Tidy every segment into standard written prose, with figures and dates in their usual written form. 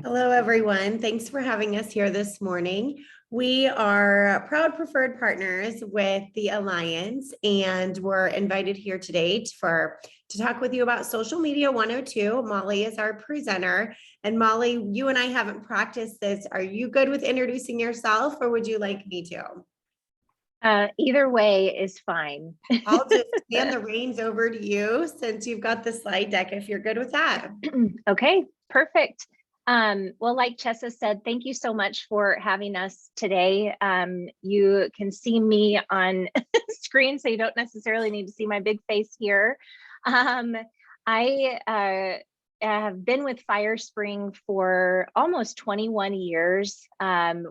Hello, everyone. Thanks for having us here this morning. We are proud preferred partners with the Alliance, and we're invited here today to talk with you about Social Media 102. Molly is our presenter. And Molly, you and I haven't practiced this. Are you good with introducing yourself, or would you like me to? Either way is fine. I'll just hand the reins over to you since you've got the slide deck, if you're good with that. Okay, perfect. Well, like Chessa said, thank you so much for having us today. You can see me on screen, so you don't necessarily need to see my big face here. I have been with Firespring for almost 21 years,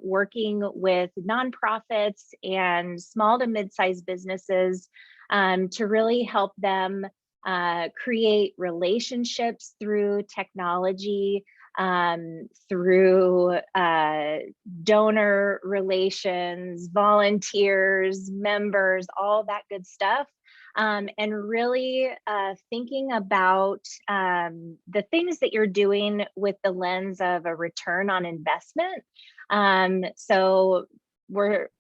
working with nonprofits and small to mid-sized businesses to really help them create relationships through technology, through donor relations, volunteers, members, all that good stuff. And really thinking about the things that you're doing with the lens of a return on investment. So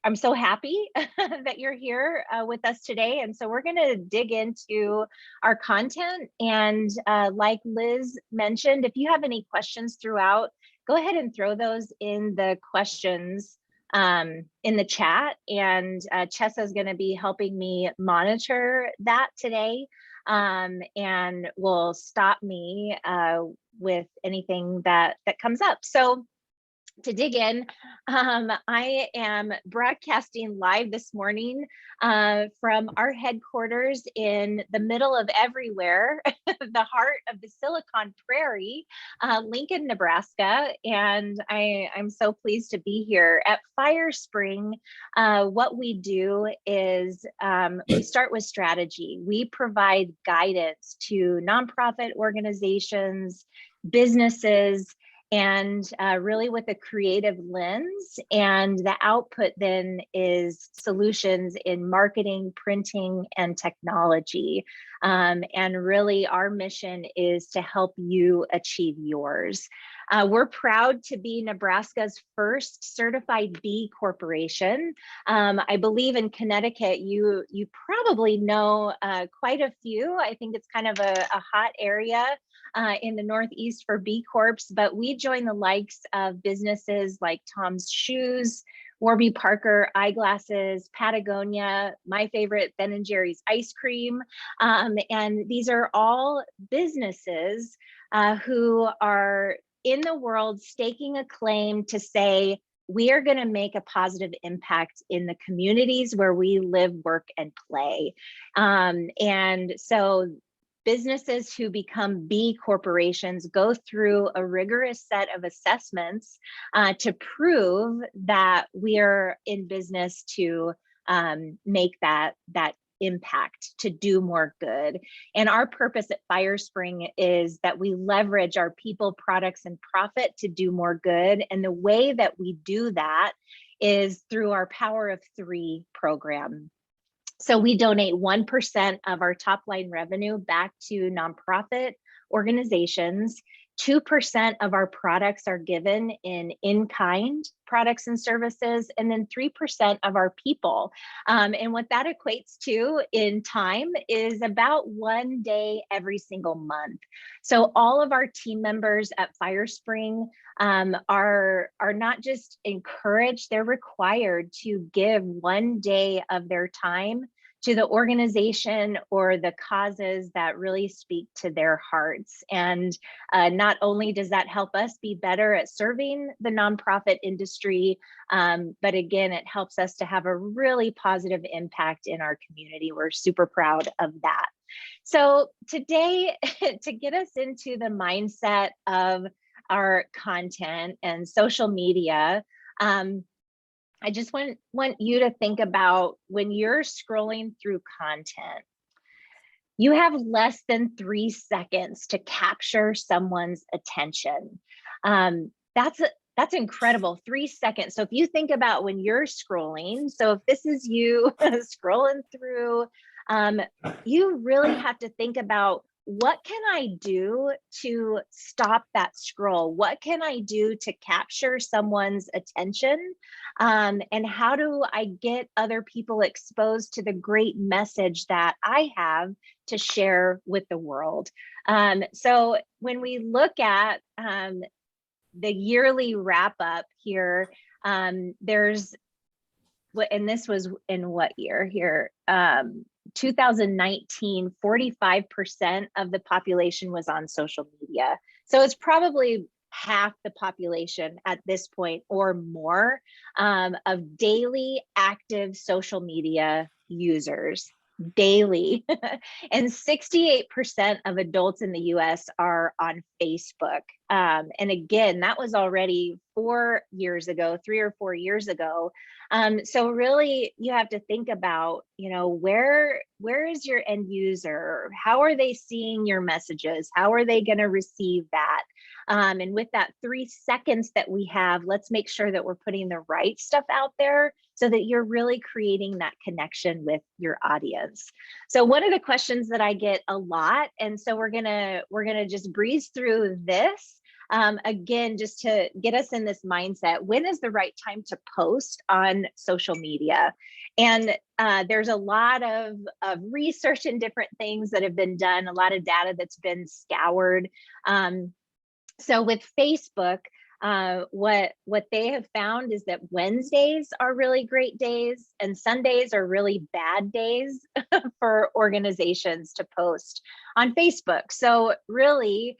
I'm so happy that you're here with us today. And so we're going to dig into our content. And like Liz mentioned, if you have any questions throughout, go ahead and throw those in the questions in the chat. And Chessa is going to be helping me monitor that today and will stop me with anything that comes up. So to dig in, I am broadcasting live this morning from our headquarters in the middle of everywhere, the heart of the Silicon Prairie, Lincoln, Nebraska. And I'm so pleased to be here. At Firespring, what we do is we start with strategy. We provide guidance to nonprofit organizations, businesses, and really with a creative lens. And the output then is solutions in marketing, printing, and technology. And really our mission is to help you achieve yours. We're proud to be Nebraska's first certified B Corporation. I believe in Connecticut, you probably know quite a few. I think it's kind of a hot area in the Northeast for B Corps, but we join the likes of businesses like Tom's Shoes, Warby Parker Eyeglasses, Patagonia, my favorite, Ben & Jerry's ice cream. And these are all businesses who are in the world staking a claim to say, we are going to make a positive impact in the communities where we live, work, and play. And so businesses who become B corporations go through a rigorous set of assessments to prove that we are in business to make that impact, to do more good. And our purpose at Firespring is that we leverage our people, products, and profit to do more good. And the way that we do that is through our Power of Three program. So we donate 1% of our top line revenue back to nonprofit organizations. 2% of our products are given in-kind products and services, and then 3% of our people. And what that equates to in time is about 1 day every single month. So all of our team members at Firespring are not just encouraged, they're required to give 1 day of their time to the organization or the causes that really speak to their hearts. And not only does that help us be better at serving the nonprofit industry, but again, it helps us to have a really positive impact in our community. We're super proud of that. So today, to get us into the mindset of our content and social media, I just want you to think about when you're scrolling through content, you have less than 3 seconds to capture someone's attention. That's incredible, 3 seconds. So if you think about when you're scrolling, so if this is you scrolling through, you really have to think about what can I do to stop that scroll? What can I do to capture someone's attention? And how do I get other people exposed to the great message that I have to share with the world? So when we look at the yearly wrap up here, there's what, and this was in what year here? 2019, 45% of the population was on social media. So it's probably half the population at this point or more of daily active social media users daily. And 68% of adults in the US are on Facebook. And again, that was already 4 years ago, 3 or 4 years ago. So really you have to think about, where is your end user? How are they seeing your messages? How are they going to receive that? And with that 3 seconds that we have, let's make sure that we're putting the right stuff out there so that you're really creating that connection with your audience. So one of the questions that I get a lot, and so we're gonna just breeze through this. Again, just to get us in this mindset, when is the right time to post on social media? And there's a lot of research and different things that have been done, a lot of data that's been scoured. So with Facebook, what they have found is that Wednesdays are really great days and Sundays are really bad days for organizations to post on Facebook. So really,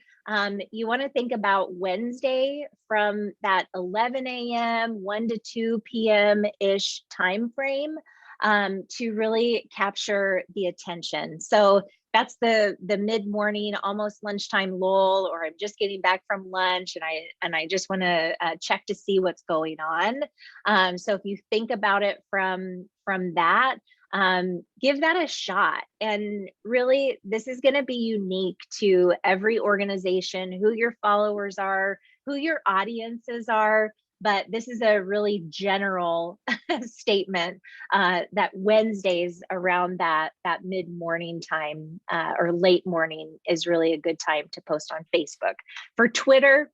you want to think about Wednesday from that 11 a.m., 1 to 2 p.m. ish time frame to really capture the attention. So that's the mid-morning, almost lunchtime lull, or I'm just getting back from lunch and I just want to check to see what's going on. So if you think about it from that, give that a shot. And really, this is going to be unique to every organization, who your followers are, who your audiences are. But this is a really general statement that Wednesdays around that mid-morning time or late morning is really a good time to post on Facebook. For Twitter,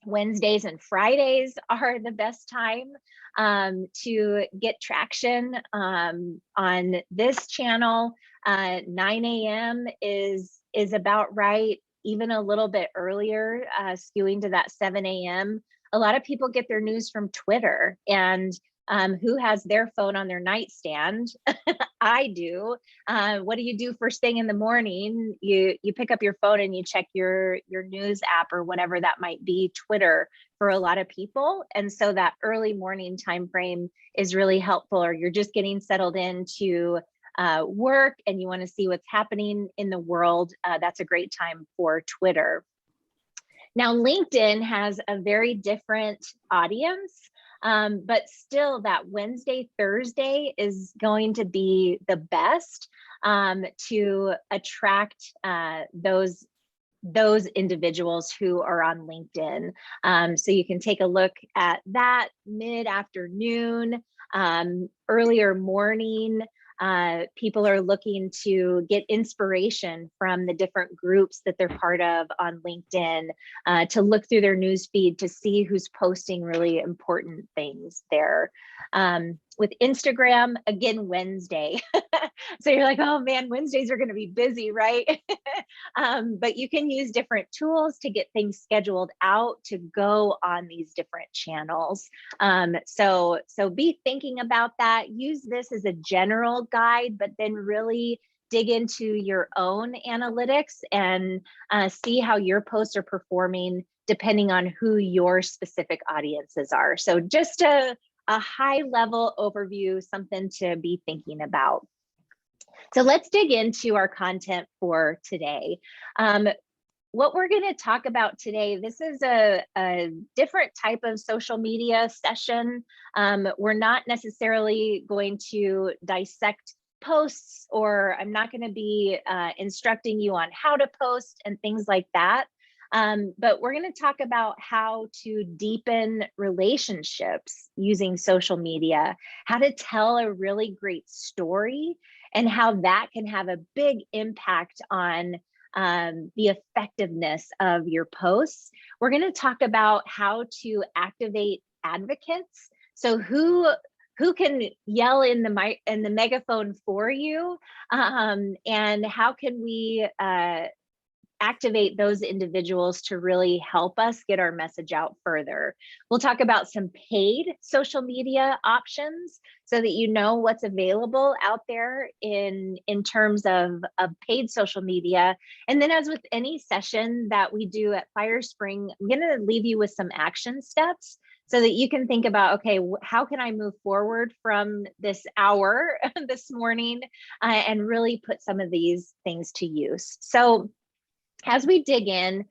Wednesdays and Fridays are the best time to get traction on this channel. 9 a.m. is about right, even a little bit earlier, skewing to that 7 a.m. A lot of people get their news from Twitter, and who has their phone on their nightstand? I do. What do you do first thing in the morning? You pick up your phone and you check your news app or whatever that might be, Twitter for a lot of people. And so that early morning time frame is really helpful, or you're just getting settled into work and you want to see what's happening in the world. That's a great time for Twitter. Now, LinkedIn has a very different audience. But still, that Wednesday, Thursday is going to be the best to attract those individuals who are on LinkedIn. So you can take a look at that mid-afternoon, earlier morning. People are looking to get inspiration from the different groups that they're part of on LinkedIn, to look through their news feed to see who's posting really important things there. With Instagram, again, Wednesday. So you're like, oh man, Wednesdays are going to be busy, right? But you can use different tools to get things scheduled out to go on these different channels. So be thinking about that. Use this as a general guide, but then really dig into your own analytics and see how your posts are performing depending on who your specific audiences are. So just a high level overview, something to be thinking about. So let's dig into our content for today. What we're going to talk about today, this is a different type of social media session. We're not necessarily going to dissect posts, or I'm not going to be instructing you on how to post and things like that. But we're going to talk about how to deepen relationships using social media, how to tell a really great story, and how that can have a big impact on the effectiveness of your posts. We're going to talk about how to activate advocates. So who can yell in the megaphone for you, and how can we activate those individuals to really help us get our message out further. We'll talk about some paid social media options so that you know what's available out there in terms of paid social media. And then, as with any session that we do at Firespring, I'm going to leave you with some action steps so that you can think about, okay, how can I move forward from this hour this morning, and really put some of these things to use. So as we dig in,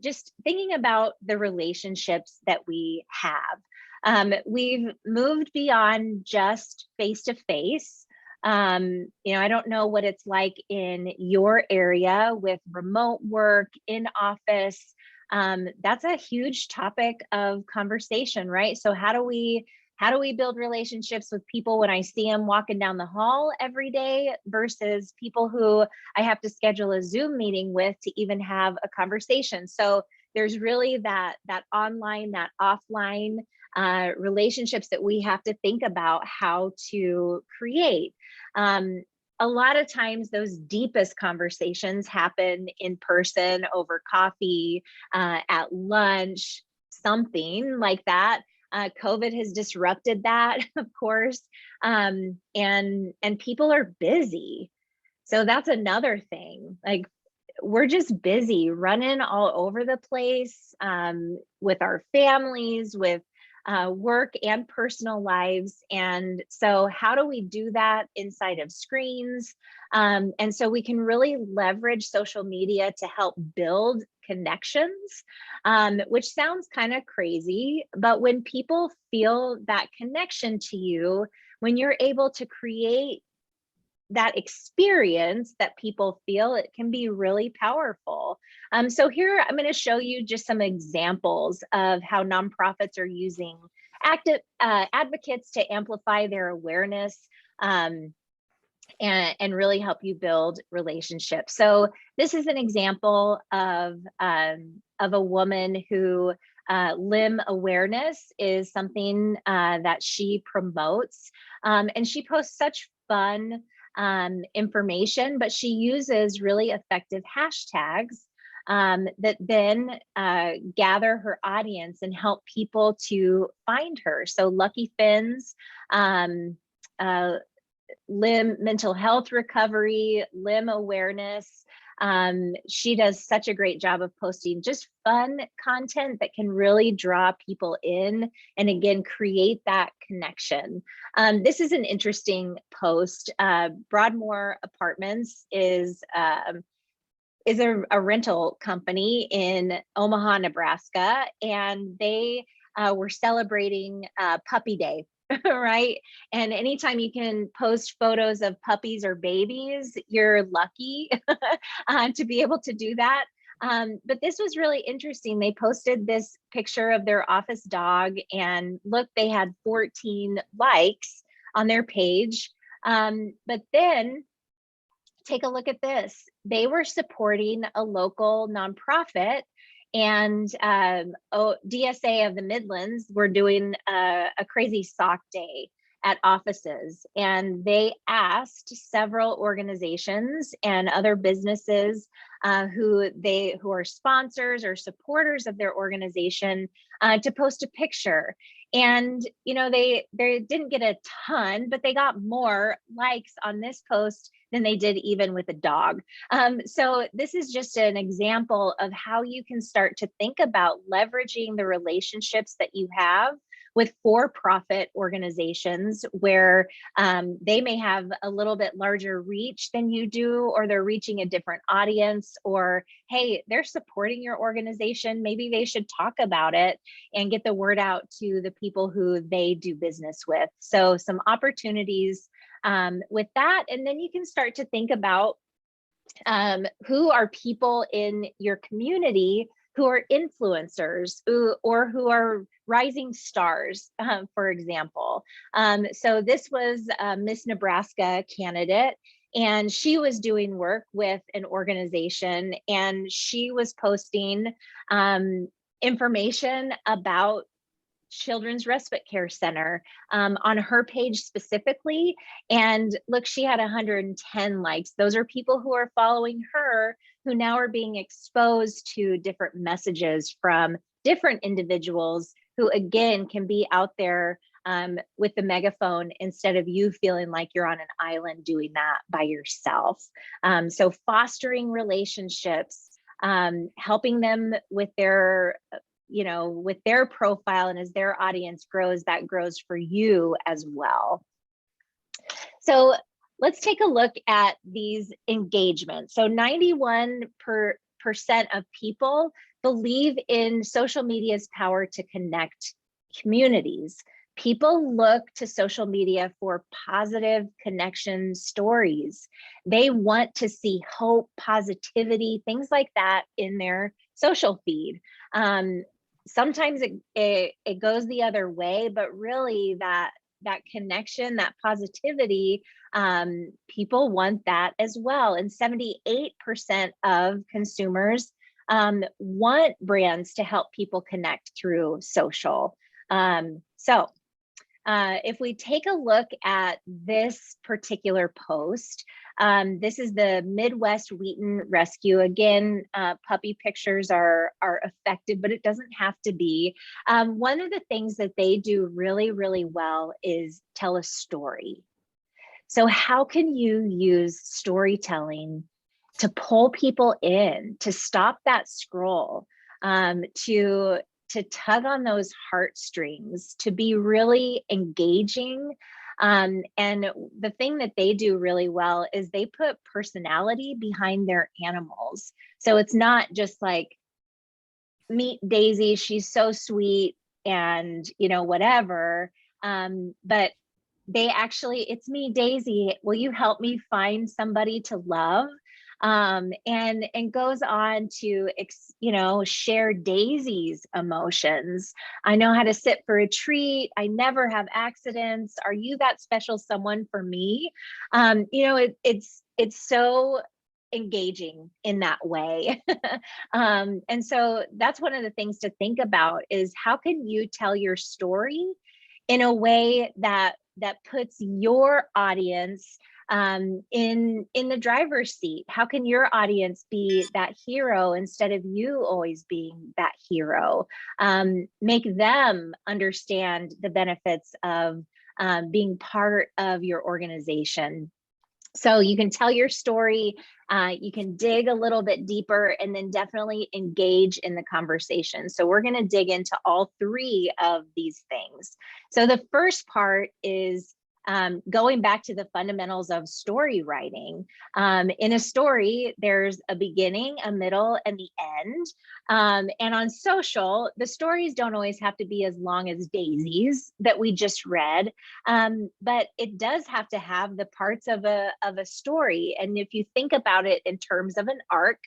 just thinking about the relationships that we have. We've moved beyond just face-to-face. I don't know what it's like in your area with remote work, in office. That's a huge topic of conversation, right? So how do we build relationships with people when I see them walking down the hall every day versus people who I have to schedule a Zoom meeting with to even have a conversation? So there's really that online, that offline relationships that we have to think about how to create. A lot of times those deepest conversations happen in person, over coffee, at lunch, something like that. COVID has disrupted that, of course, and people are busy. So that's another thing. Like, we're just busy running all over the place, with our families, with work and personal lives. And so how do we do that inside of screens? And so we can really leverage social media to help build connections, which sounds kind of crazy, but when people feel that connection to you, when you're able to create that experience that people feel, it can be really powerful. So here I'm going to show you just some examples of how nonprofits are using active advocates to amplify their awareness, and really help you build relationships. So this is an example of a woman who limb awareness is something that she promotes, and she posts such fun information, but she uses really effective hashtags that then gather her audience and help people to find her. So Lucky Fins, limb mental health recovery, limb awareness. She does such a great job of posting just fun content that can really draw people in and again create that connection. This is an interesting post. Broadmoor Apartments is a rental company in Omaha, Nebraska, and they were celebrating Puppy Day. Right. And anytime you can post photos of puppies or babies, you're lucky to be able to do that. But this was really interesting. They posted this picture of their office dog, and look, they had 14 likes on their page. But then take a look at this. They were supporting a local nonprofit, and DSA of the Midlands were doing a crazy sock day at offices, and they asked several organizations and other businesses who are sponsors or supporters of their organization to post a picture. And they didn't get a ton, but they got more likes on this post than they did even with a dog. So this is just an example of how you can start to think about leveraging the relationships that you have with for-profit organizations where they may have a little bit larger reach than you do, or they're reaching a different audience, or hey, they're supporting your organization. Maybe they should talk about it and get the word out to the people who they do business with. So some opportunities with that. And then you can start to think about who are people in your community who are influencers or who are rising stars, for example. So this was a Miss Nebraska candidate, And she was doing work with an organization, and she was posting information about Children's Respite Care Center on her page specifically. And look, she had 110 likes. Those are people who are following her, who now are being exposed to different messages from different individuals who, again, can be out there with the megaphone instead of you feeling like you're on an island doing that by yourself. So fostering relationships, helping them with their with their profile, and as their audience grows, that grows for you as well. So let's take a look at these engagements. So 91% of people believe in social media's power to connect communities. People look to social media for positive connection stories. They want to see hope, positivity, things like that in their social feed. Sometimes it goes the other way, but really that connection, that positivity, people want that as well. And 78% of consumers want brands to help people connect through social. If we take a look at this particular post, this is the Midwest Wheaton Rescue. Again, puppy pictures are affected, but it doesn't have to be. One of the things that they do really, really well is tell a story. So how can you use storytelling to pull people in, to stop that scroll, to tug on those heartstrings, to be really engaging? And the thing that they do really well is they put personality behind their animals. So it's not just like, meet Daisy, she's so sweet, and whatever. But they actually, it's me, Daisy, will you help me find somebody to love? And goes on to share Daisy's emotions. I know how to sit for a treat. I never have accidents. Are you that special someone for me? It's so engaging in that way. And so that's one of the things to think about, is how can you tell your story in a way that puts your audience in the driver's seat? How can your audience be that hero instead of you always being that hero? Make them understand the benefits of being part of your organization. So you can tell your story, you can dig a little bit deeper, and then definitely engage in the conversation. So we're going to dig into all three of these things. So the first part is going back to the fundamentals of story writing. In a story, there's a beginning, a middle, and the end. And on social, the stories don't always have to be as long as Daisy's that we just read, but it does have to have the parts of a story. And if you think about it in terms of an arc,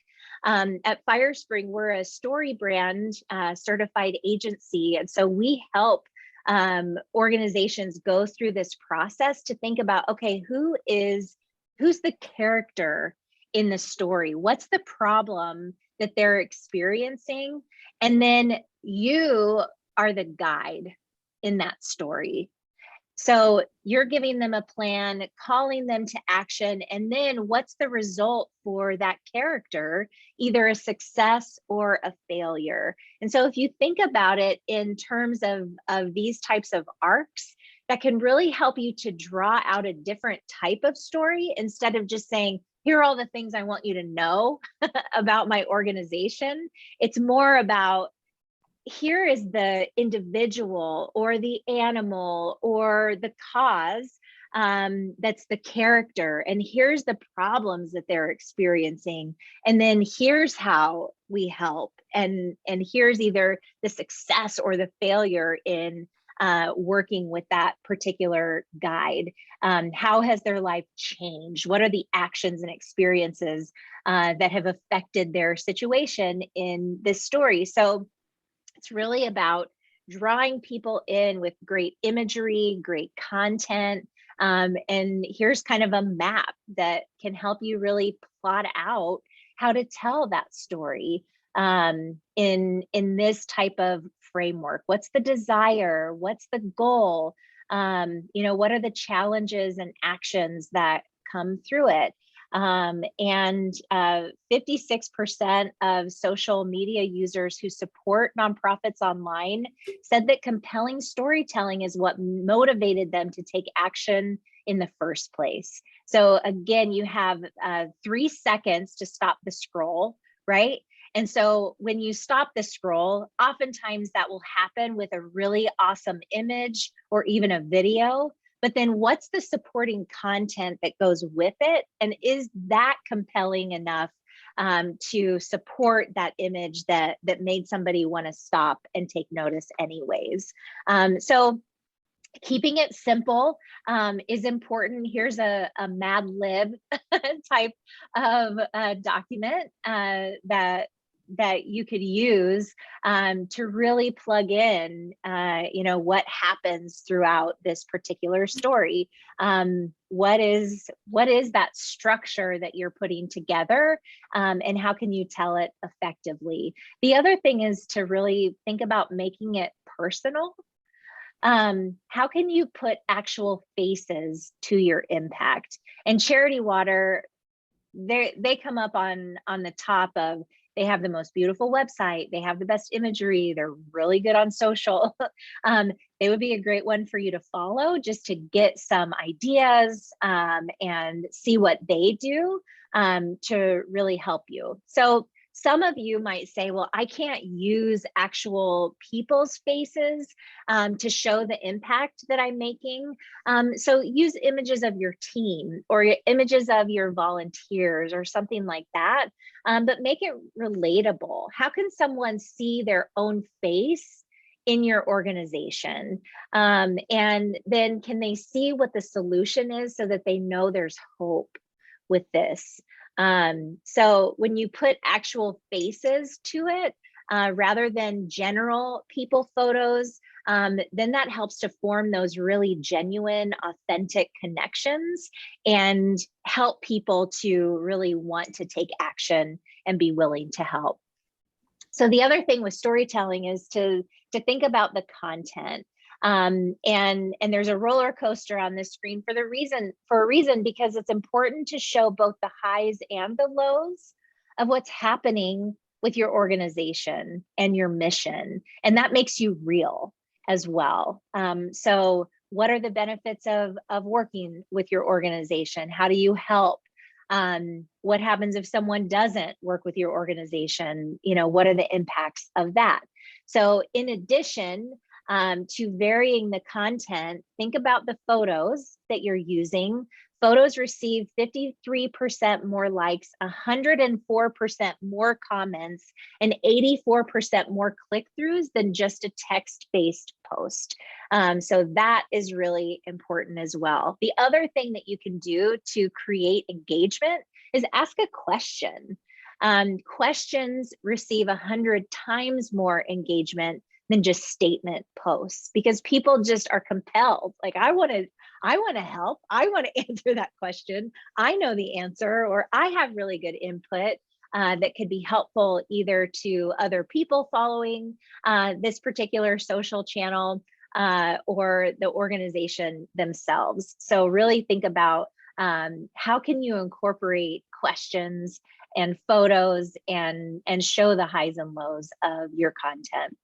at Firespring, we're a story brand certified agency. And so we help organizations go through this process to think about, okay, who's the character in the story? What's the problem that they're experiencing? And then you are the guide in that story. So you're giving them a plan, calling them to action, and then what's the result for that character, either a success or a failure? And so if you think about it in terms of these types of arcs, that can really help you to draw out a different type of story instead of just saying, here are all the things I want you to know about my organization. It's more about, here is the individual or the animal or the cause that's the character, and here's the problems that they're experiencing, and then here's how we help, and here's either the success or the failure in working with that particular guide. How has their life changed? What are the actions and experiences that have affected their situation in this story? So it's really about drawing people in with great imagery, great content, And here's kind of a map that can help you really plot out how to tell that story in this type of framework. What's the desire? What's the goal? What are the challenges and actions that come through it? And 56% of social media users who support nonprofits online said that compelling storytelling is what motivated them to take action in the first place. So again, you have 3 seconds to stop the scroll, right? And so when you stop the scroll, oftentimes that will happen with a really awesome image or even a video. But then what's the supporting content that goes with it? And is that compelling enough to support that image that made somebody want to stop and take notice anyways? So keeping it simple is important. Here's a Mad Lib type of document that you could use to really plug in, what happens throughout this particular story. What is that structure that you're putting together, and how can you tell it effectively? The other thing is to really think about making it personal. How can you put actual faces to your impact? And Charity Water, they come up on the top of, they have the most beautiful website, they have the best imagery, they're really good on social. They would be a great one for you to follow just to get some ideas and see what they do to really help you. So some of you might say, well, I can't use actual people's faces to show the impact that I'm making. So use images of your team or images of your volunteers or something like that, but make it relatable. How can someone see their own face in your organization? And then can they see what the solution is so that they know there's hope with this? So when you put actual faces to it, rather than general people photos, then that helps to form those really genuine, authentic connections and help people to really want to take action and be willing to help. So the other thing with storytelling is to think about the content. And there's a roller coaster on this screen for a reason, because it's important to show both the highs and the lows of what's happening with your organization and your mission. And that makes you real as well. So what are the benefits of working with your organization? How do you help? What happens if someone doesn't work with your organization? What are the impacts of that? So in addition to varying the content, think about the photos that you're using. Photos receive 53% more likes, 104% more comments, and 84% more click-throughs than just a text-based post. So that is really important as well. The other thing that you can do to create engagement is ask a question. Questions receive 100 times more engagement than just statement posts, because people just are compelled. Like, I want to help. I want to answer that question. I know the answer, or I have really good input that could be helpful either to other people following this particular social channel or the organization themselves. So really think about how can you incorporate questions and photos and show the highs and lows of your content.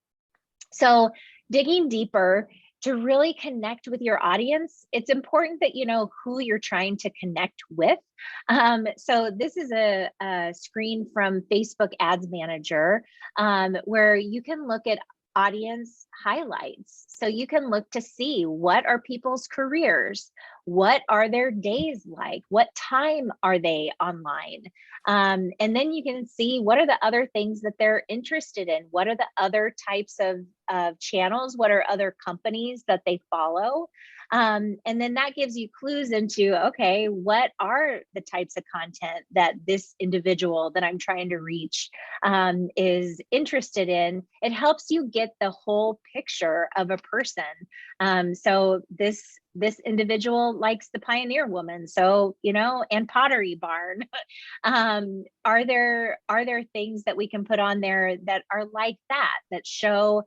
So digging deeper to really connect with your audience, it's important that you know who you're trying to connect with. So this is a screen from Facebook Ads Manager where you can look at audience highlights. So you can look to see what are people's careers, what are their days like, what time are they online, and then you can see what are the other things that they're interested in, what are the other types of channels, what are other companies that they follow, And then that gives you clues into, okay, what are the types of content that this individual that I'm trying to reach is interested in. It helps you get the whole picture of a person. So this individual likes the Pioneer Woman, so and Pottery Barn. Are there things that we can put on there that are like that show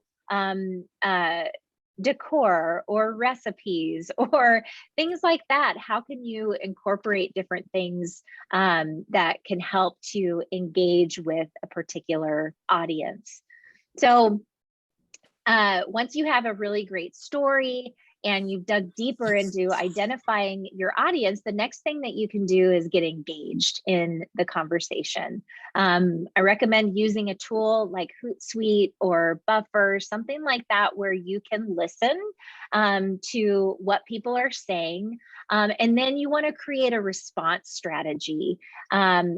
decor or recipes or things like that? How can you incorporate different things that can help to engage with a particular audience? So once you have a really great story and you've dug deeper into identifying your audience, the next thing that you can do is get engaged in the conversation. I recommend using a tool like Hootsuite or Buffer, something like that, where you can listen to what people are saying. And then you want to create a response strategy.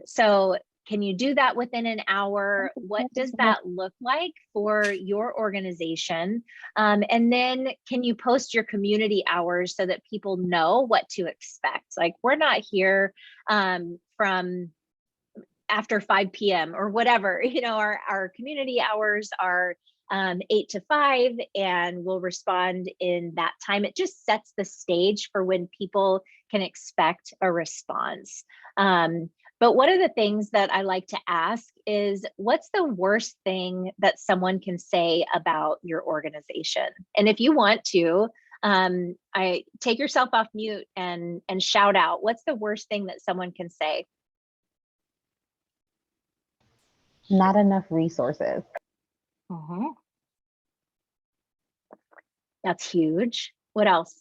So can you do that within an hour? What does that look like for your organization? And then can you post your community hours so that people know what to expect? Like, we're not here from after 5 p.m. or whatever. Our community hours are 8 to 5, and we'll respond in that time. It just sets the stage for when people can expect a response. But one of the things that I like to ask is, what's the worst thing that someone can say about your organization? And if you want to, I take yourself off mute and shout out, what's the worst thing that someone can say? Not enough resources. That's huge. What else?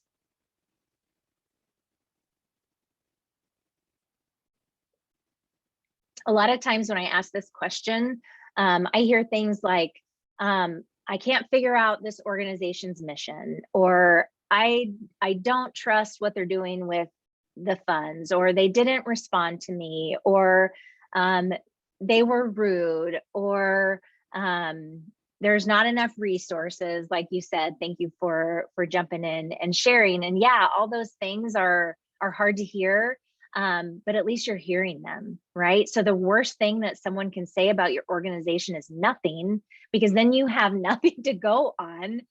A lot of times when I ask this question, I hear things like, I can't figure out this organization's mission, or I don't trust what they're doing with the funds, or they didn't respond to me, or they were rude, or there's not enough resources. Like you said, thank you for jumping in and sharing. And yeah, all those things are hard to hear. But at least you're hearing them, right? So the worst thing that someone can say about your organization is nothing, because then you have nothing to go on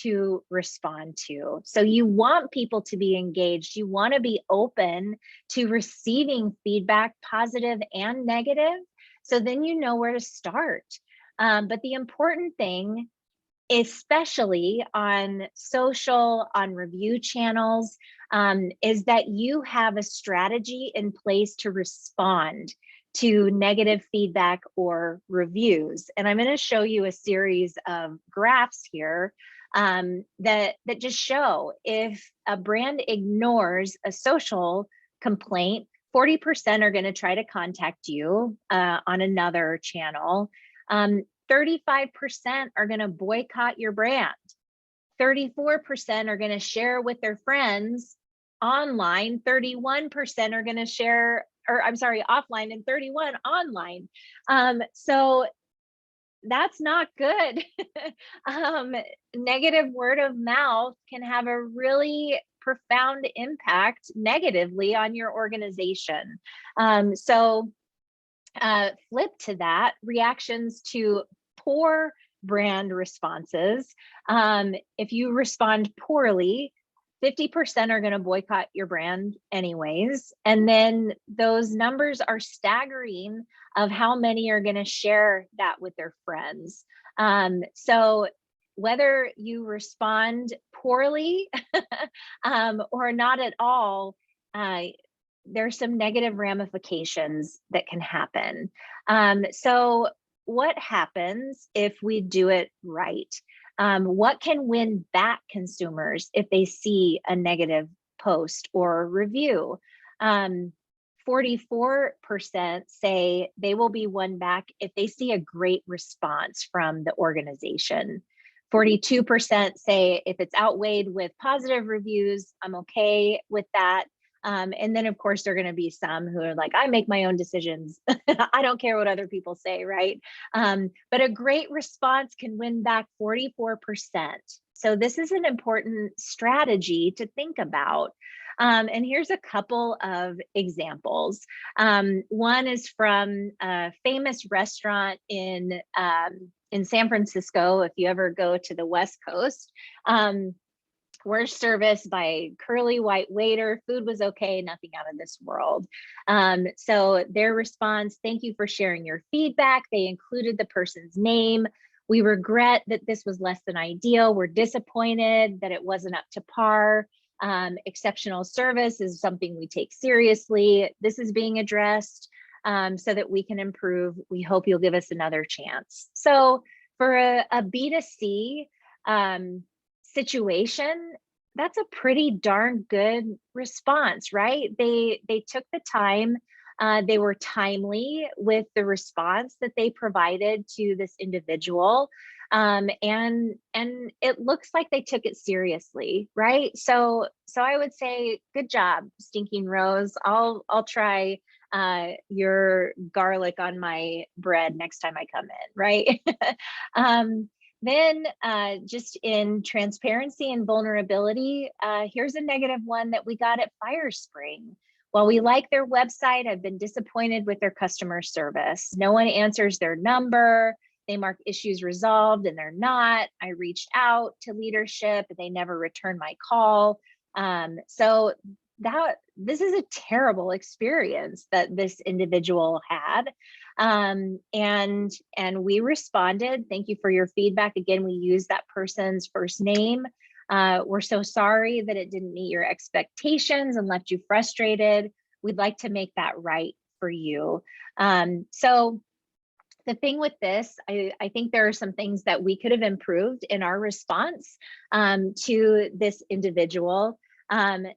to respond to. So you want people to be engaged. You want to be open to receiving feedback, positive and negative. So then you know where to start. But the important thing, especially on social, on review channels, is that you have a strategy in place to respond to negative feedback or reviews. And I'm going to show you a series of graphs here that just show, if a brand ignores a social complaint, 40% are going to try to contact you on another channel. 35% are going to boycott your brand. 34% are going to share with their friends online. 31% are going to share, or I'm sorry, offline, and 31 online. So that's not good. Negative word of mouth can have a really profound impact negatively on your organization. So flip to that, reactions to poor brand responses. If you respond poorly, 50% are going to boycott your brand anyways. And then those numbers are staggering of how many are going to share that with their friends. So whether you respond poorly or not at all, there's some negative ramifications that can happen. So what happens if we do it right? What can win back consumers if they see a negative post or review? 44% say they will be won back if they see a great response from the organization. 42% say if it's outweighed with positive reviews, I'm okay with that. And then of course, there are going to be some who are like, I make my own decisions. I don't care what other people say, right? But a great response can win back 44%. So this is an important strategy to think about. And here's a couple of examples. One is from a famous restaurant in San Francisco. If you ever go to the West Coast, we're serviced by a curly white waiter. Food was okay, nothing out of this world. So their response, thank you for sharing your feedback. They included the person's name. We regret that this was less than ideal. We're disappointed that it wasn't up to par. Exceptional service is something we take seriously. This is being addressed so that we can improve. We hope you'll give us another chance. So for a B2C situation, that's a pretty darn good response, right? They took the time, they were timely with the response that they provided to this individual, and it looks like they took it seriously, right? So I would say, good job, Stinking Rose. I'll try your garlic on my bread next time I come in, right? Then just in transparency and vulnerability, here's a negative one that we got at Firespring. While we like their website, I've been disappointed with their customer service. No one answers their number. They mark issues resolved and they're not. I reached out to leadership and they never returned my call. So this is a terrible experience that this individual had. And we responded, thank you for your feedback. Again, we used that person's first name. We're so sorry that it didn't meet your expectations and left you frustrated. We'd like to make that right for you. So the thing with this, I think there are some things that we could have improved in our response to this individual.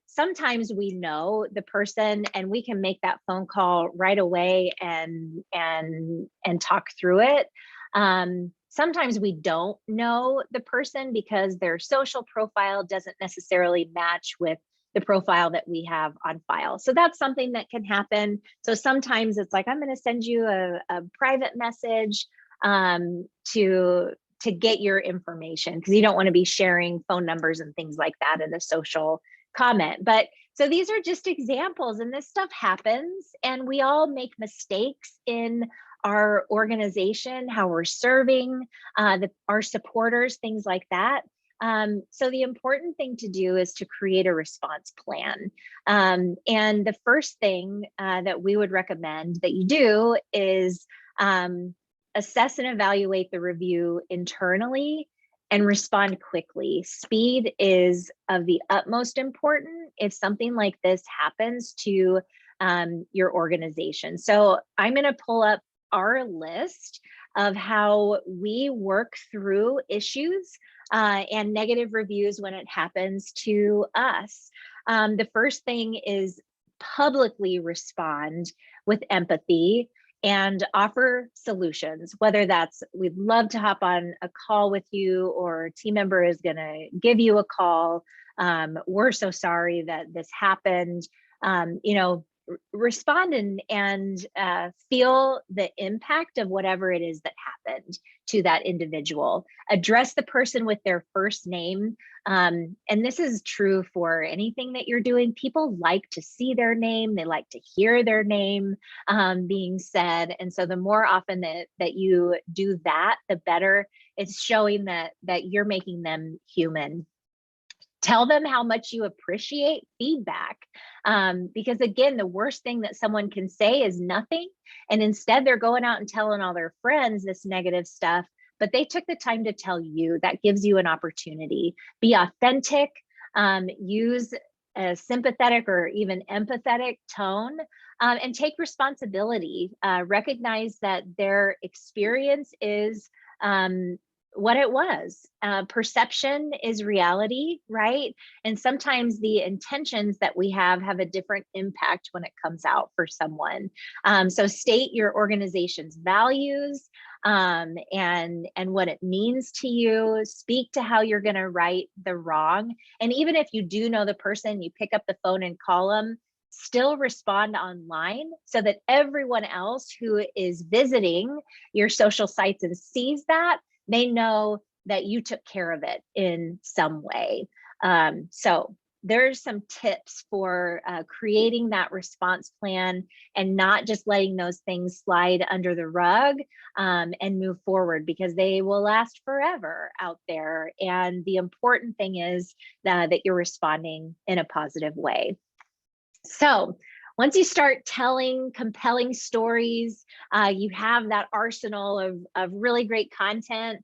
Sometimes we know the person and we can make that phone call right away and talk through it. Sometimes we don't know the person because their social profile doesn't necessarily match with the profile that we have on file. So that's something that can happen. So sometimes it's like, I'm going to send you a private message to get your information, because you don't want to be sharing phone numbers and things like that in a social comment. But so these are just examples, and this stuff happens, and we all make mistakes in our organization, how we're serving our supporters, things like that. So the important thing to do is to create a response plan. And the first thing that we would recommend that you do is assess and evaluate the review internally and respond quickly. Speed is of the utmost importance if something like this happens to your organization. So I'm going to pull up our list of how we work through issues and negative reviews when it happens to us. The first thing is publicly respond with empathy and offer solutions, whether that's, we'd love to hop on a call with you, or a team member is going to give you a call. We're so sorry that this happened. Respond and feel the impact of whatever it is that happened to that individual. Address the person with their first name. And this is true for anything that you're doing. People like to see their name. They like to hear their name being said. And so the more often that you do that, the better. It's showing that you're making them human. Tell them how much you appreciate feedback. Because again, the worst thing that someone can say is nothing. And instead they're going out and telling all their friends this negative stuff, but they took the time to tell you. That gives you an opportunity. Be authentic, use a sympathetic or even empathetic tone, and take responsibility. Recognize that their experience is what it was. Perception is reality, right? And sometimes the intentions that we have a different impact when it comes out for someone. So state your organization's values and what it means to you. Speak to how you're going to right the wrong. And even if you do know the person, you pick up the phone and call them, still respond online so that everyone else who is visiting your social sites and sees that, they know that you took care of it in some way. So there's some tips for creating that response plan and not just letting those things slide under the rug, and move forward, because they will last forever out there. And the important thing is that you're responding in a positive way. So once you start telling compelling stories, you have that arsenal of really great content,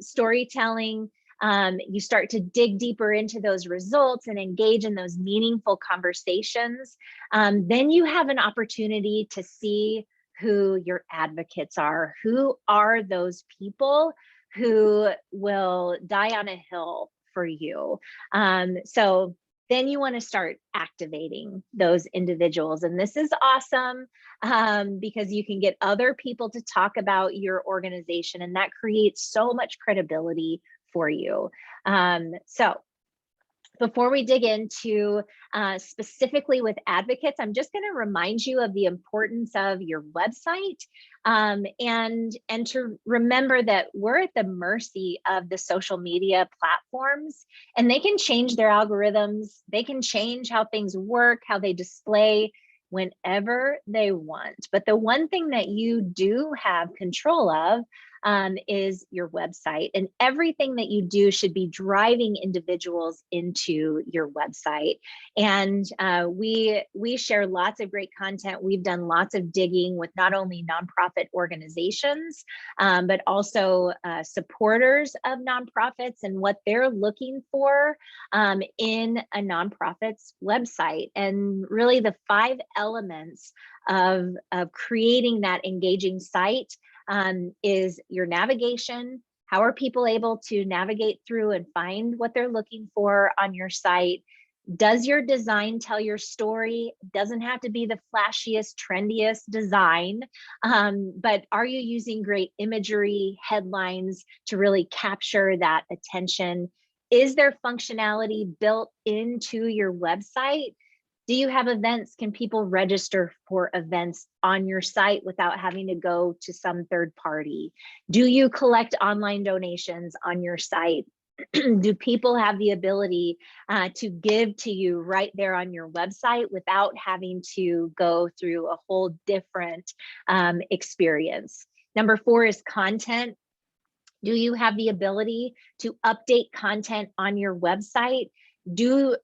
storytelling. You start to dig deeper into those results and engage in those meaningful conversations. Then you have an opportunity to see who your advocates are. Who are those people who will die on a hill for you? So then you want to start activating those individuals. And this is awesome, because you can get other people to talk about your organization, and that creates so much credibility for you. So before we dig into specifically with advocates, I'm just going to remind you of the importance of your website, and to remember that we're at the mercy of the social media platforms, and they can change their algorithms. They can change how things work, how they display, whenever they want. But the one thing that you do have control of is your website, and everything that you do should be driving individuals into your website. And we share lots of great content. We've done lots of digging with not only nonprofit organizations, but also supporters of nonprofits and what they're looking for in a nonprofit's website. And really the 5 elements of creating that engaging site is your navigation. How are people able to navigate through and find what they're looking for on your site? Does your design tell your story? Doesn't have to be the flashiest, trendiest design, but are you using great imagery, headlines to really capture that attention? Is there functionality built into your website? Do you have events? Can people register for events on your site without having to go to some third party? Do you collect online donations on your site? Do people have the ability to give to you right there on your website without having to go through a whole different experience? Number 4 is content. Do you have the ability to update content on your website? Do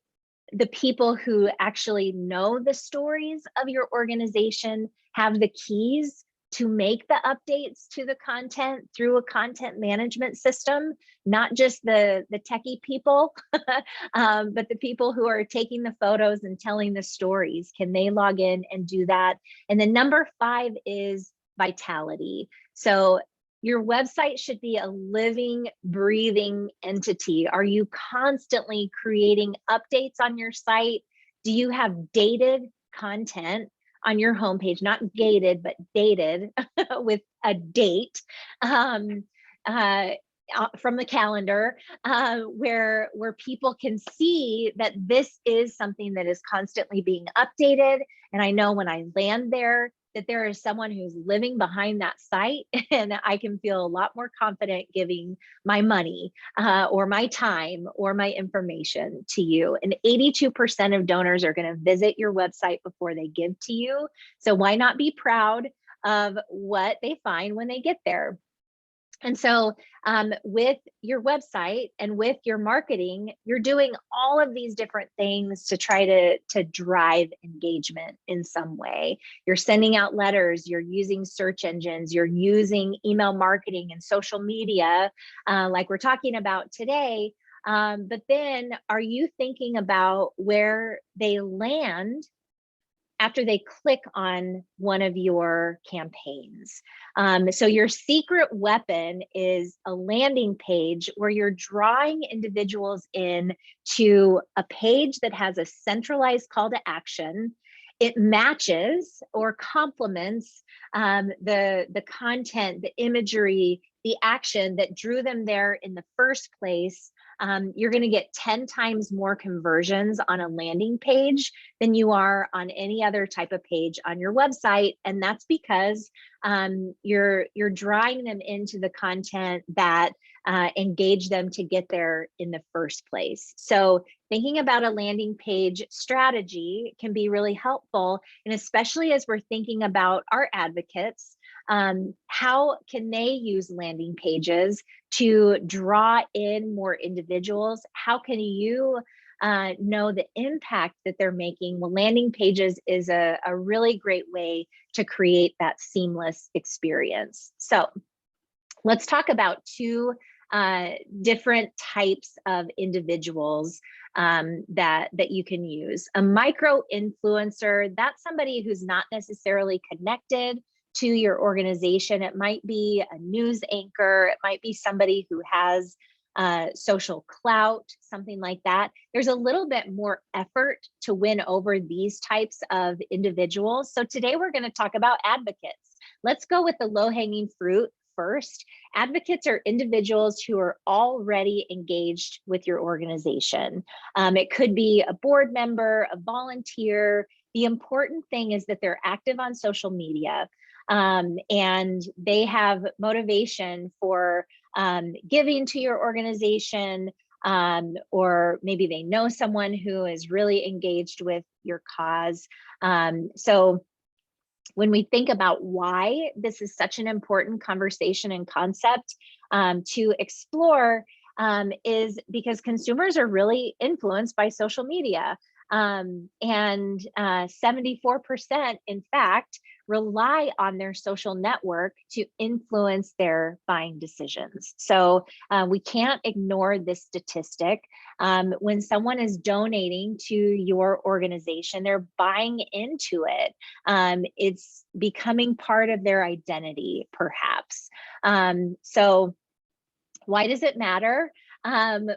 the people who actually know the stories of your organization have the keys to make the updates to the content through a content management system? Not just the techie people, but the people who are taking the photos and telling the stories. Can they log in and do that? And then number 5 is vitality. So your website should be a living, breathing entity. Are you constantly creating updates on your site? Do you have dated content on your homepage? Not gated, but dated with a date from the calendar, where people can see that this is something that is constantly being updated. And I know when I land there, that there is someone who's living behind that site, and I can feel a lot more confident giving my money or my time or my information to you. And 82% of donors are going to visit your website before they give to you. So why not be proud of what they find when they get there? And so with your website and with your marketing, you're doing all of these different things to try to drive engagement in some way. You're sending out letters, you're using search engines, you're using email marketing and social media, like we're talking about today. But then are you thinking about where they land after they click on one of your campaigns? So your secret weapon is a landing page where you're drawing individuals in to a page that has a centralized call to action. It matches or complements the content, the imagery, the action that drew them there in the first place. You're going to get 10 times more conversions on a landing page than you are on any other type of page on your website. And that's because you're drawing them into the content that engage them to get there in the first place. So thinking about a landing page strategy can be really helpful. And especially as we're thinking about our advocates, how can they use landing pages to draw in more individuals? How can you know the impact that they're making? Well, landing pages is a really great way to create that seamless experience. So let's talk about two different types of individuals that you can use. A micro influencer, that's somebody who's not necessarily connected to your organization. It might be a news anchor. It might be somebody who has social clout, something like that. There's a little bit more effort to win over these types of individuals. So today we're going to talk about advocates. Let's go with the low-hanging fruit first. Advocates are individuals who are already engaged with your organization. It could be a board member, a volunteer. The important thing is that they're active on social media, and they have motivation for giving to your organization, or maybe they know someone who is really engaged with your cause. So when we think about why this is such an important conversation and concept to explore, is because consumers are really influenced by social media. And 74%, in fact, rely on their social network to influence their buying decisions. So we can't ignore this statistic. When someone is donating to your organization, they're buying into it. It's becoming part of their identity, perhaps. So why does it matter?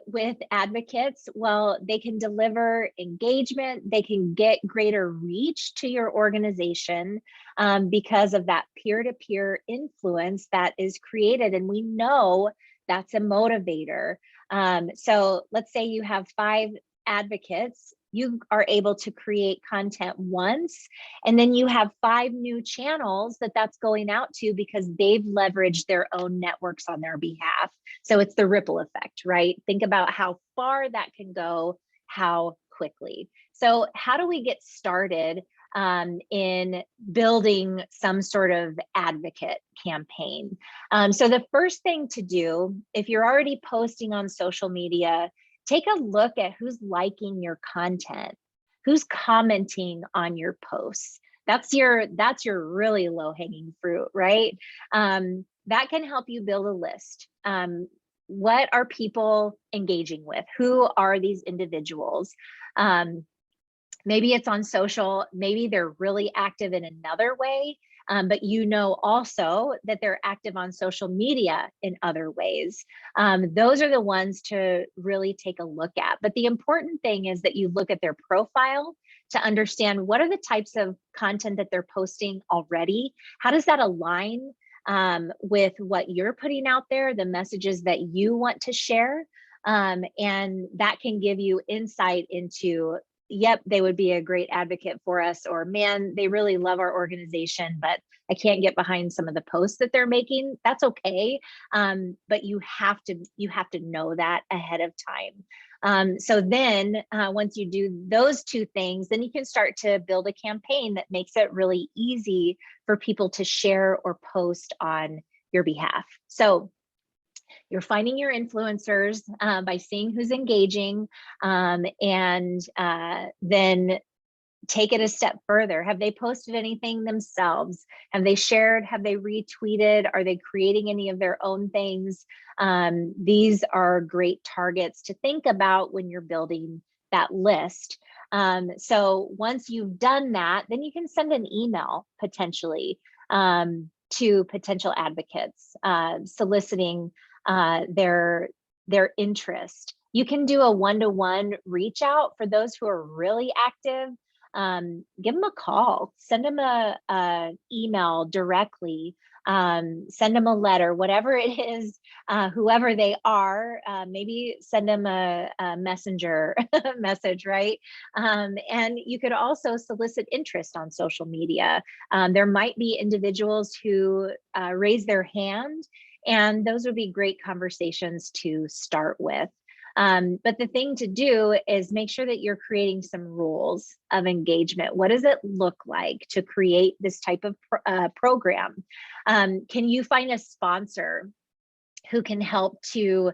With advocates? Well, they can deliver engagement, they can get greater reach to your organization because of that peer-to-peer influence that is created. And we know that's a motivator. So let's say you have 5 advocates. You are able to create content once, and then you have 5 new channels that's going out to because they've leveraged their own networks on their behalf. So it's the ripple effect, right? Think about how far that can go, how quickly. So how do we get started in building some sort of advocate campaign? So the first thing to do, if you're already posting on social media, take a look at who's liking your content, who's commenting on your posts. That's your really low-hanging fruit, right? That can help you build a list. What are people engaging with? Who are these individuals? Maybe it's on social, maybe they're really active in another way, but you know also that they're active on social media in other ways. Those are the ones to really take a look at. But the important thing is that you look at their profile to understand what are the types of content that they're posting already. How does that align with what you're putting out there, the messages that you want to share? And that can give you insight into, yep, they would be a great advocate for us, or man, they really love our organization, but I can't get behind some of the posts that they're making. That's okay. But you have to know that ahead of time. So then once you do those 2 things, then you can start to build a campaign that makes it really easy for people to share or post on your behalf. So you're finding your influencers by seeing who's engaging, and then take it a step further. Have they posted anything themselves? Have they shared? Have they retweeted? Are they creating any of their own things? These are great targets to think about when you're building that list. So once you've done that, then you can send an email potentially to potential advocates, soliciting their interest. You can do a one-to-one reach out for those who are really active. Give them a call, send them a email directly, send them a letter, whatever it is, whoever they are, maybe send them a messenger message, right? And you could also solicit interest on social media. There might be individuals who raise their hand And those would be great conversations to start with. But the thing to do is make sure that you're creating some rules of engagement. What does it look like to create this type of program? Can you find a sponsor who can help to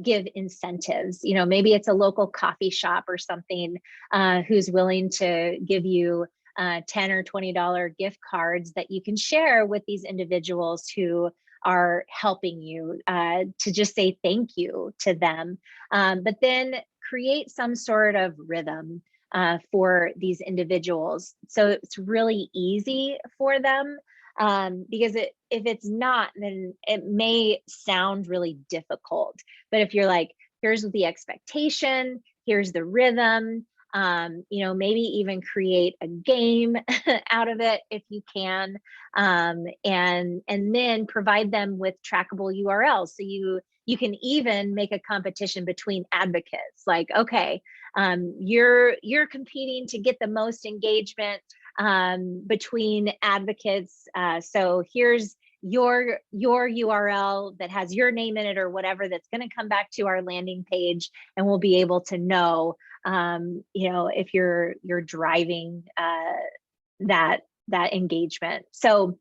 give incentives? You know, maybe it's a local coffee shop or something who's willing to give you $10 or $20 gift cards that you can share with these individuals who are helping you, to just say thank you to them. But then create some sort of rhythm for these individuals, so it's really easy for them. Because if it's not, then it may sound really difficult. But if you're like, here's the expectation, here's the rhythm, you know, maybe even create a game out of it if you can, and then provide them with trackable URLs. So you can even make a competition between advocates. Like, okay, you're competing to get the most engagement between advocates. So here's your URL that has your name in it or whatever, that's going to come back to our landing page, and we'll be able to know, you know, if you're driving that engagement. So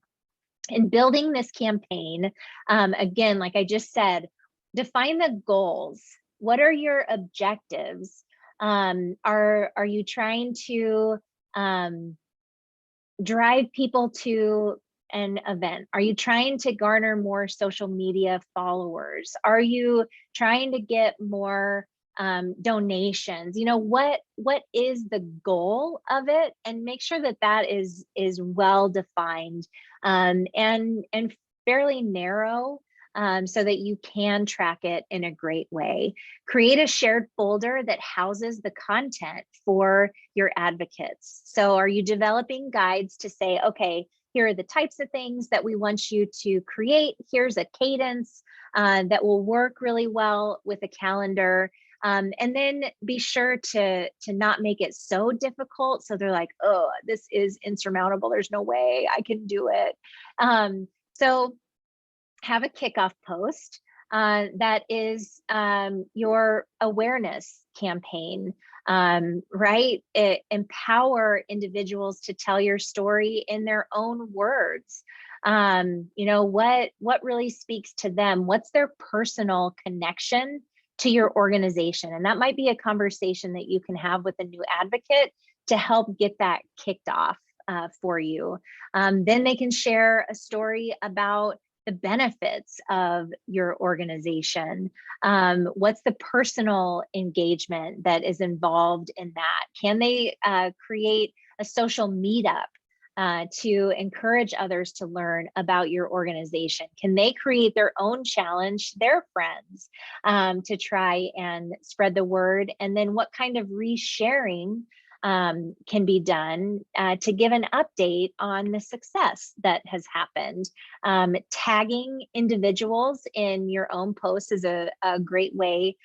in building this campaign, again, like I just said, define the goals. What are your objectives? Are you trying to drive people to an event? Are you trying to garner more social media followers? Are you trying to get more donations? You know, what is the goal of it? And make sure that that is well defined, and fairly narrow, so that you can track it in a great way. Create a shared folder that houses the content for your advocates. So are you developing guides to say, okay, here are the types of things that we want you to create. Here's a cadence that will work really well with a calendar. And then be sure to not make it so difficult, so they're like, oh, this is insurmountable, there's no way I can do it. So have a kickoff post that is your awareness campaign, right? Empower individuals to tell your story in their own words. You know, what really speaks to them? What's their personal connection to your organization? And that might be a conversation that you can have with a new advocate to help get that kicked off for you. Then they can share a story about the benefits of your organization. What's the personal engagement that is involved in that? Can they create a social meetup to encourage others to learn about your organization? Can they create their own challenge, their friends, to try and spread the word? And then what kind of resharing can be done to give an update on the success that has happened? Tagging individuals in your own posts is a great way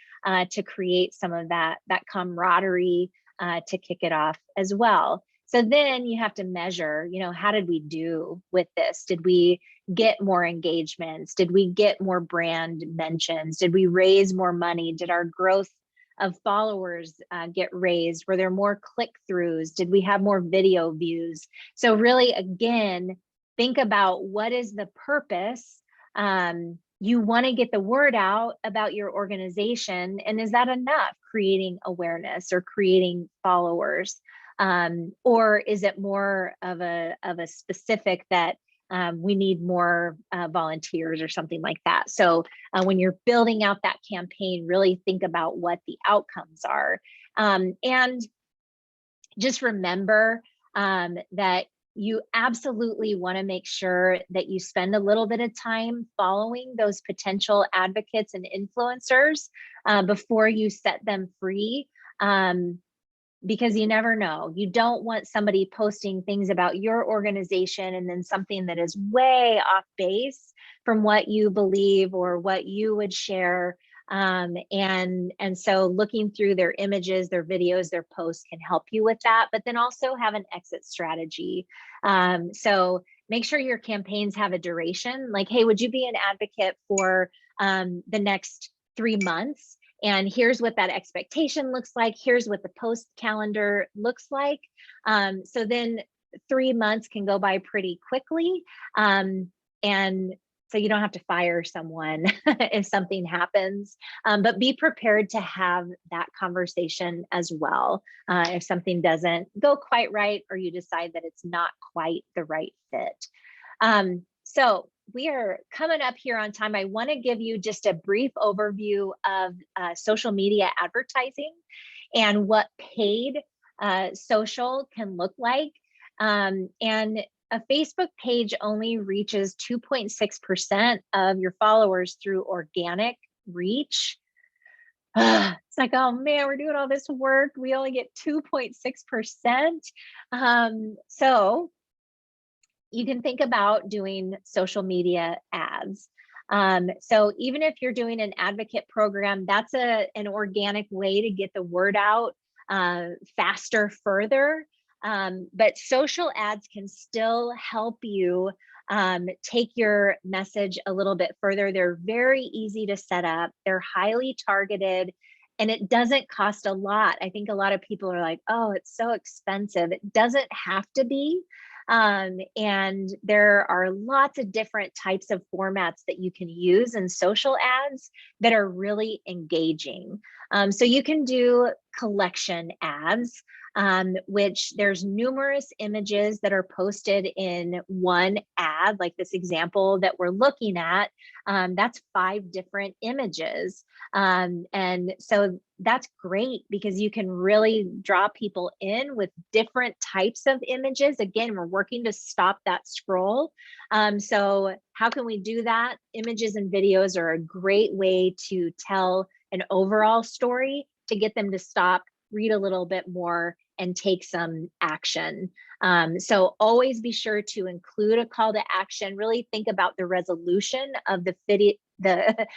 to create some of that camaraderie to kick it off as well. So then you have to measure, you know, how did we do with this? Did we get more engagements? Did we get more brand mentions? Did we raise more money? Did our growth of followers get raised? Were there more click-throughs? Did we have more video views? So really, again, think about what is the purpose. You want to get the word out about your organization, and is that enough, creating awareness or creating followers? Or is it more of a specific that we need more volunteers or something like that? So when you're building out that campaign, really think about what the outcomes are. And just remember that you absolutely want to make sure that you spend a little bit of time following those potential advocates and influencers before you set them free. Because you never know. You don't want somebody posting things about your organization and then something that is way off base from what you believe or what you would share. And so looking through their images, their videos, their posts can help you with that, but then also have an exit strategy. So make sure your campaigns have a duration. Like, hey, would you be an advocate for the next 3 months? And here's what that expectation looks like. Here's what the post calendar looks like. So then 3 months can go by pretty quickly. And so you don't have to fire someone if something happens, but be prepared to have that conversation as well. If something doesn't go quite right, or you decide that it's not quite the right fit. So we are coming up here on time. I want to give you just a brief overview of social media advertising and what paid social can look like. And a Facebook page only reaches 2.6% of your followers through organic reach. It's like, oh man, we're doing all this work. We only get 2.6%. So you can think about doing social media ads. So even if you're doing an advocate program, that's an organic way to get the word out faster, further. But social ads can still help you take your message a little bit further. They're very easy to set up. They're highly targeted, and it doesn't cost a lot. I think a lot of people are like, oh, it's so expensive. It doesn't have to be. And there are lots of different types of formats that you can use in social ads that are really engaging. So you can do collection ads, which there's numerous images that are posted in one ad, like this example that we're looking at. That's 5 different images. And so that's great because you can really draw people in with different types of images. Again, we're working to stop that scroll. So how can we do that? Images and videos are a great way to tell an overall story to get them to stop, read a little bit more, and take some action. So always be sure to include a call to action. Really think about the resolution of the video, the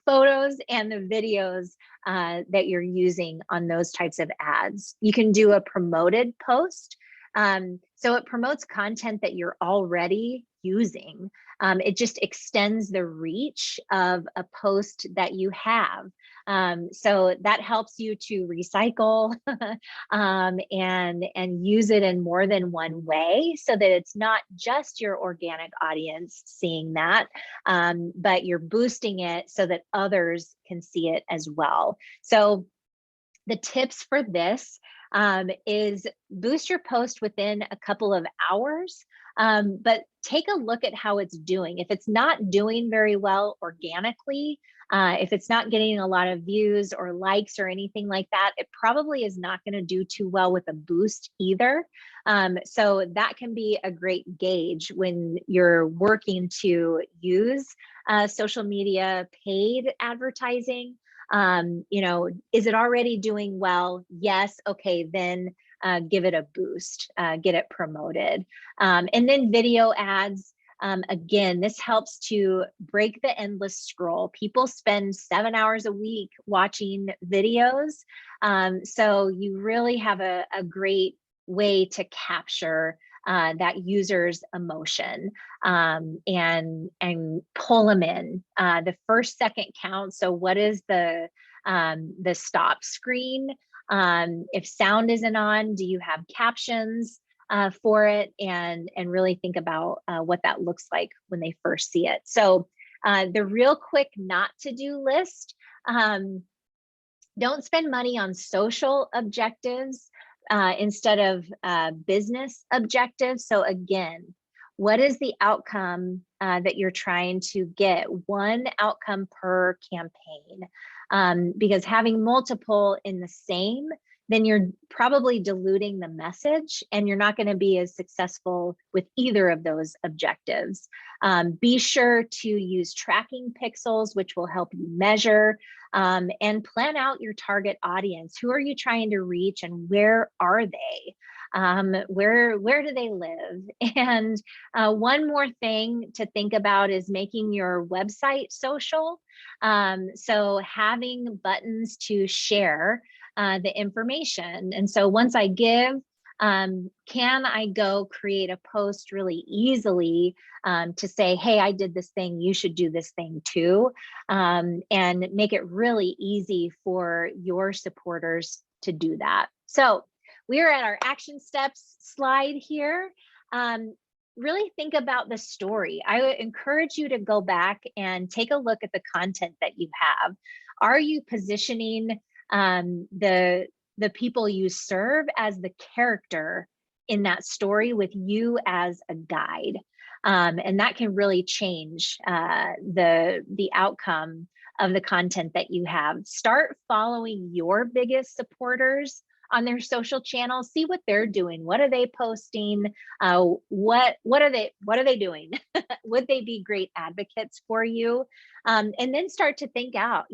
photos and the videos that you're using on those types of ads. You can do a promoted post. So it promotes content that you're already using. It just extends the reach of a post that you have. So that helps you to recycle and use it in more than one way, so that it's not just your organic audience seeing that, but you're boosting it so that others can see it as well. So the tips for this is boost your post within a couple of hours, but take a look at how it's doing. If it's not doing very well organically, if it's not getting a lot of views or likes or anything like that, it probably is not going to do too well with a boost either. So that can be a great gauge when you're working to use social media paid advertising. Is it already doing well? Yes. Okay, then give it a boost, get it promoted. And then video ads. Again, this helps to break the endless scroll. People spend 7 hours a week watching videos. So you really have a great way to capture that user's emotion and pull them in. The first second counts. So what is the stop screen? If sound isn't on, do you have captions for it? And really think about what that looks like when they first see it. So the real quick not to do list, don't spend money on social objectives instead of business objectives. So again, what is the outcome that you're trying to get? One outcome per campaign, because having multiple in the same, then you're probably diluting the message and you're not going to be as successful with either of those objectives. Be sure to use tracking pixels, which will help you measure, and plan out your target audience. Who are you trying to reach and where are they? Where do they live? And one more thing to think about is making your website social. So having buttons to share the information. And so once I give, can I go create a post really easily to say, hey, I did this thing, you should do this thing too, and make it really easy for your supporters to do that. So we are at our action steps slide here. Really think about the story. I would encourage you to go back and take a look at the content that you have. Are you positioning the people you serve as the character in that story with you as a guide? And that can really change the outcome of the content that you have. Start following your biggest supporters on their social channels. See what they're doing. What are they posting? What are they doing? Would they be great advocates for you? And then start to think out,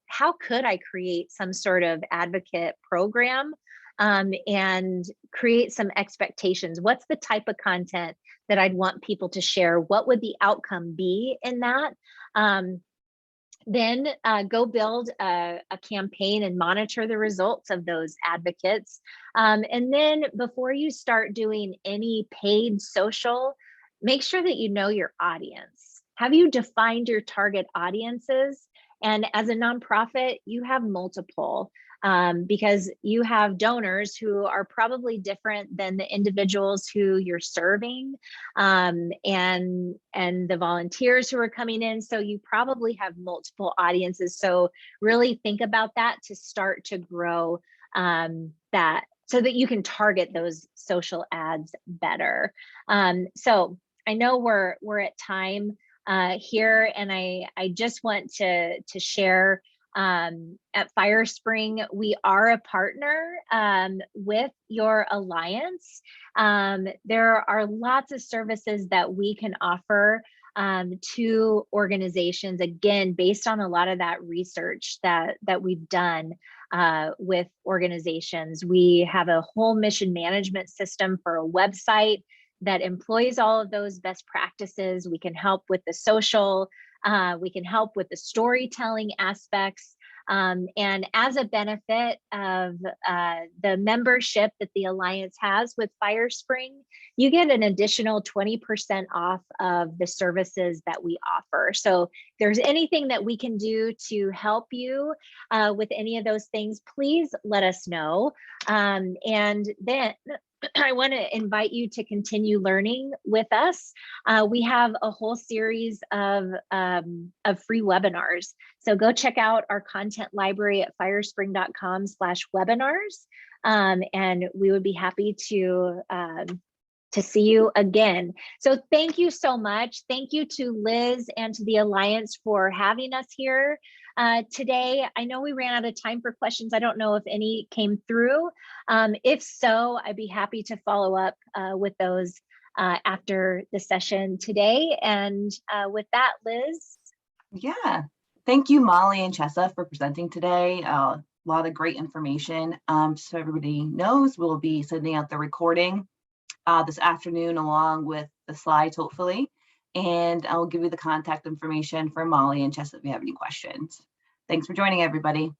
how could I create some sort of advocate program and create some expectations? What's the type of content that I'd want people to share? What would the outcome be in that? Then go build a campaign and monitor the results of those advocates. And then before you start doing any paid social, make sure that you know your audience. Have you defined your target audiences? And as a nonprofit, you have multiple because you have donors who are probably different than the individuals who you're serving and the volunteers who are coming in. So you probably have multiple audiences. So really think about that to start to grow that so that you can target those social ads better. So I know we're at time here, and I just want to share at Firespring, we are a partner with your alliance. There are lots of services that we can offer to organizations, again, based on a lot of that research that we've done with organizations. We have a whole mission management system for a website that employs all of those best practices. We can help with the social, we can help with the storytelling aspects. And as a benefit of the membership that the Alliance has with Firespring, you get an additional 20% off of the services that we offer. So if there's anything that we can do to help you with any of those things, please let us know. And then I want to invite you to continue learning with us. We have a whole series of free webinars. So go check out our content library at firespring.com/webinars. And we would be happy to see you again. So thank you so much. Thank you to Liz and to the Alliance for having us here today. I know we ran out of time for questions. I don't know if any came through. If so, I'd be happy to follow up with those after the session today. And with that, Liz. Yeah, thank you, Molly and Chessa, for presenting today. A lot of great information. So everybody knows, we'll be sending out the recording this afternoon along with the slides, hopefully. And I'll give you the contact information for Molly and Chessa if you have any questions. Thanks for joining, everybody.